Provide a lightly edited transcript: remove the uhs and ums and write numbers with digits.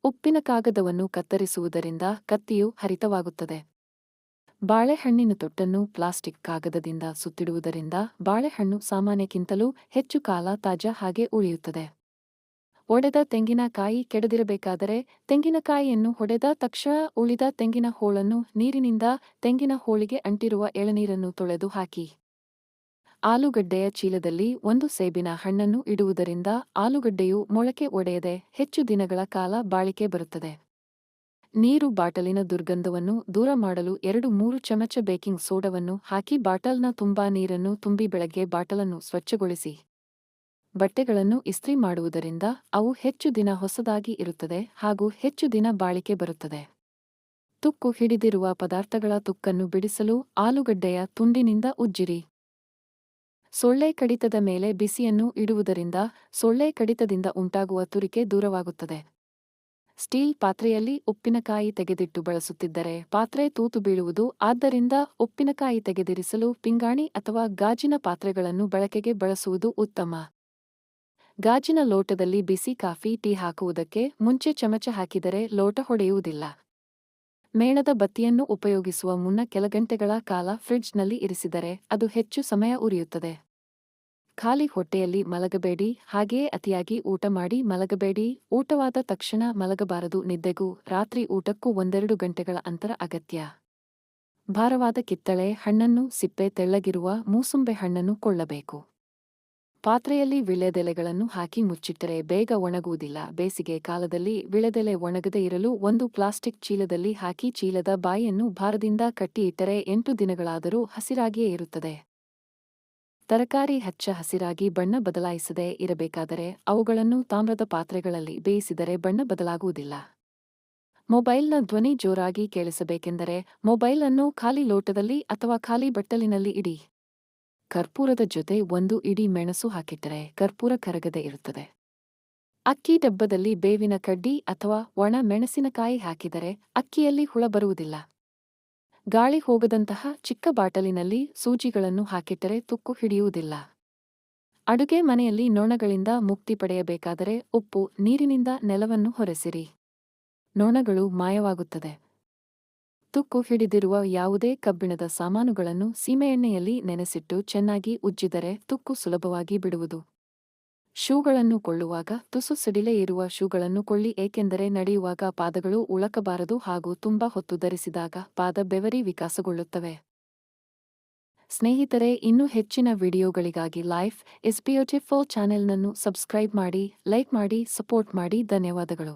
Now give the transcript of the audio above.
ಉಪ್ಪಿನ ಕಾಗದವನ್ನು ಕತ್ತರಿಸುವುದರಿಂದ ಕತ್ತಿಯು ಹರಿತವಾಗುತ್ತದೆ. ಬಾಳೆಹಣ್ಣಿನ ತೊಟ್ಟನ್ನು ಪ್ಲಾಸ್ಟಿಕ್ ಕಾಗದದಿಂದ ಸುತ್ತಿಡುವುದರಿಂದ ಬಾಳೆಹಣ್ಣು ಸಾಮಾನ್ಯಕ್ಕಿಂತಲೂ ಹೆಚ್ಚು ಕಾಲ ತಾಜಾ ಹಾಗೆ ಉಳಿಯುತ್ತದೆ. ಒಡೆದ ತೆಂಗಿನಕಾಯಿ ಕೆಡದಿರಬೇಕಾದರೆ ತೆಂಗಿನಕಾಯಿಯನ್ನು ಹೊಡೆದ ತಕ್ಷಣ ಉಳಿದ ತೆಂಗಿನ ಹೋಳನ್ನು ನೀರಿನಿಂದ ತೆಂಗಿನ ಹೋಳಿಗೆ ಅಂಟಿರುವ ಎಳನೀರನ್ನು ತೊಳೆದು ಹಾಕಿ. ಆಲೂಗಡ್ಡೆಯ ಚೀಲದಲ್ಲಿ ಒಂದು ಸೇಬಿನ ಹಣ್ಣನ್ನು ಇಡುವುದರಿಂದ ಆಲೂಗಡ್ಡೆಯು ಮೊಳಕೆ ಒಡೆಯದೆ ಹೆಚ್ಚು ದಿನಗಳ ಕಾಲ ಬಾಳಿಕೆ ಬರುತ್ತದೆ. ನೀರು ಬಾಟಲಿನ ದುರ್ಗಂಧವನ್ನು ದೂರ ಮಾಡಲು 2-3 ಚಮಚ ಬೇಕಿಂಗ್ ಸೋಡವನ್ನು ಹಾಕಿ ಬಾಟಲ್ನ ತುಂಬಾ ನೀರನ್ನು ತುಂಬಿ ಬೆಳಗ್ಗೆ ಬಾಟಲನ್ನು ಸ್ವಚ್ಛಗೊಳಿಸಿ. ಬಟ್ಟೆಗಳನ್ನು ಇಸ್ತ್ರಿ ಮಾಡುವುದರಿಂದ ಅವು ಹೆಚ್ಚು ದಿನ ಹೊಸದಾಗಿ ಇರುತ್ತದೆ ಹಾಗೂ ಹೆಚ್ಚು ದಿನ ಬಾಳಿಕೆ ಬರುತ್ತದೆ. ತುಕ್ಕು ಹಿಡಿದಿರುವ ಪದಾರ್ಥಗಳ ತುಕ್ಕನ್ನು ಬಿಡಿಸಲು ಆಲೂಗಡ್ಡೆಯ ತುಂಡಿನಿಂದ ಉಜ್ಜಿರಿ. ಸೊಳ್ಳೆ ಕಡಿತದ ಮೇಲೆ ಬಿಸಿಯನ್ನು ಇಡುವುದರಿಂದ ಸೊಳ್ಳೆ ಕಡಿತದಿಂದ ಉಂಟಾಗುವ ತುರಿಕೆ ದೂರವಾಗುತ್ತದೆ. ಸ್ಟೀಲ್ ಪಾತ್ರೆಯಲ್ಲಿ ಉಪ್ಪಿನಕಾಯಿ ತೆಗೆದಿಟ್ಟು ಬಳಸುತ್ತಿದ್ದರೆ ಪಾತ್ರೆ ತೂತು ಬೀಳುವುದು. ಆದ್ದರಿಂದ ಉಪ್ಪಿನಕಾಯಿ ತೆಗೆದಿರಿಸಲು ಪಿಂಗಾಣಿ ಅಥವಾ ಗಾಜಿನ ಪಾತ್ರೆಗಳನ್ನು ಬಳಕೆಗೆ ಬಳಸುವುದು ಉತ್ತಮ. ಗಾಜಿನ ಲೋಟದಲ್ಲಿ ಬಿಸಿ ಕಾಫಿ ಟೀ ಹಾಕುವುದಕ್ಕೆ ಮುಂಚೆ ಚಮಚ ಹಾಕಿದರೆ ಲೋಟ ಹೊಡೆಯುವುದಿಲ್ಲ. ಮೇಣದ ಬತ್ತಿಯನ್ನು ಉಪಯೋಗಿಸುವ ಮುನ್ನ ಕೆಲ ಗಂಟೆಗಳ ಕಾಲ ಫ್ರಿಡ್ಜ್ನಲ್ಲಿ ಇರಿಸಿದರೆ ಅದು ಹೆಚ್ಚು ಸಮಯ ಉರಿಯುತ್ತದೆ. ಖಾಲಿ ಹೊಟ್ಟೆಯಲ್ಲಿ ಮಲಗಬೇಡಿ. ಹಾಗೆಯೇ ಅತಿಯಾಗಿ ಊಟ ಮಾಡಿ ಮಲಗಬೇಡಿ. ಊಟವಾದ ತಕ್ಷಣ ಮಲಗಬಾರದು. ನಿದ್ದೆಗೂ ರಾತ್ರಿ ಊಟಕ್ಕೂ 1-2 ಗಂಟೆಗಳ ಅಂತರ ಅಗತ್ಯ. ಭಾರವಾದ ಕಿತ್ತಳೆ ಹಣ್ಣನ್ನು ಸಿಪ್ಪೆ ತೆಳ್ಳಗಿರುವ ಮೂಸುಂಬೆ ಹಣ್ಣನ್ನು ಕೊಳ್ಳಬೇಕು. ಪಾತ್ರೆಯಲ್ಲಿ ವಿಳೆದೆಲೆಗಳನ್ನು ಹಾಕಿ ಮುಚ್ಚಿಟ್ಟರೆ ಬೇಗ ಒಣಗುವುದಿಲ್ಲ. ಬೇಸಿಗೆ ಕಾಲದಲ್ಲಿ ವಿಳೆದೆಲೆ ಒಣಗದೇ ಇರಲು ಒಂದು ಪ್ಲಾಸ್ಟಿಕ್ ಚೀಲದಲ್ಲಿ ಹಾಕಿ ಚೀಲದ ಬಾಯಿಯನ್ನು ಭಾರದಿಂದ ಕಟ್ಟಿ ಇಟ್ಟರೆ 8 ದಿನಗಳಾದರೂ ಹಸಿರಾಗಿಯೇ ಇರುತ್ತದೆ. ತರಕಾರಿ ಹಚ್ಚ ಹಸಿರಾಗಿ ಬಣ್ಣ ಬದಲಾಯಿಸದೇ ಇರಬೇಕಾದರೆ ಅವುಗಳನ್ನು ತಾಮ್ರದ ಪಾತ್ರೆಗಳಲ್ಲಿ ಬೇಯಿಸಿದರೆ ಬಣ್ಣ ಬದಲಾಗುವುದಿಲ್ಲ. ಮೊಬೈಲ್ನ ಧ್ವನಿ ಜೋರಾಗಿ ಕೇಳಿಸಬೇಕೆಂದರೆ ಮೊಬೈಲ್ ಅನ್ನು ಖಾಲಿ ಲೋಟದಲ್ಲಿ ಅಥವಾ ಖಾಲಿ ಬಟ್ಟಲಿನಲ್ಲಿ ಇಡಿ. ಕರ್ಪೂರದ ಜೊತೆ 1 ಇಡೀ ಮೆಣಸು ಹಾಕಿಟ್ಟರೆ ಕರ್ಪೂರ ಕರಗದೆ ಇರುತ್ತದೆ. ಅಕ್ಕಿ ಡಬ್ಬದಲ್ಲಿ ಬೇವಿನ ಕಡ್ಡಿ ಅಥವಾ ಒಣ ಮೆಣಸಿನಕಾಯಿ ಹಾಕಿದರೆ ಅಕ್ಕಿಯಲ್ಲಿ ಹುಳ ಬರುವುದಿಲ್ಲ. ಗಾಳಿ ಹೋಗದಂತಹ ಚಿಕ್ಕ ಬಾಟಲಿನಲ್ಲಿ ಸೂಜಿಗಳನ್ನು ಹಾಕಿಟ್ಟರೆ ತುಕ್ಕು ಹಿಡಿಯುವುದಿಲ್ಲ. ಅಡುಗೆ ಮನೆಯಲ್ಲಿ ನೊಣಗಳಿಂದ ಮುಕ್ತಿ ಪಡೆಯಬೇಕಾದರೆ ಉಪ್ಪು ನೀರಿನಿಂದ ನೆಲವನ್ನು ಹೊರೆಸಿರಿ. ನೊಣಗಳು ಮಾಯವಾಗುತ್ತದೆ. ತುಕ್ಕು ಹಿಡಿದಿರುವ ಯಾವುದೇ ಕಬ್ಬಿಣದ ಸಾಮಾನುಗಳನ್ನು ಸೀಮೆಎಣ್ಣೆಯಲ್ಲಿ ನೆನೆಸಿಟ್ಟು ಚೆನ್ನಾಗಿ ಉಜ್ಜಿದರೆ ತುಕ್ಕು ಸುಲಭವಾಗಿ ಬಿಡುವುದು. ಶೂಗಳನ್ನು ಕೊಳ್ಳುವಾಗ ತುಸು ಸಿಡಿಲೆ ಇರುವ ಶೂಗಳನ್ನು ಕೊಳ್ಳಿ. ಏಕೆಂದರೆ ನಡೆಯುವಾಗ ಪಾದಗಳು ಉಳಕಬಾರದು ಹಾಗೂ ತುಂಬಾ ಹೊತ್ತು ಧರಿಸಿದಾಗ ಪಾದ ಬೆವರಿ ವಿಕಾಸಗೊಳ್ಳುತ್ತವೆ. ಸ್ನೇಹಿತರೆ, ಇನ್ನೂ ಹೆಚ್ಚಿನ ವಿಡಿಯೋಗಳಿಗಾಗಿ ಲೈಫ್ ಇಸ್ ಬ್ಯೂಟಿಫುಲ್ ಚಾನೆಲ್ನನ್ನು ಸಬ್ಸ್ಕ್ರೈಬ್ ಮಾಡಿ, ಲೈಕ್ ಮಾಡಿ, ಸಪೋರ್ಟ್ ಮಾಡಿ. ಧನ್ಯವಾದಗಳು.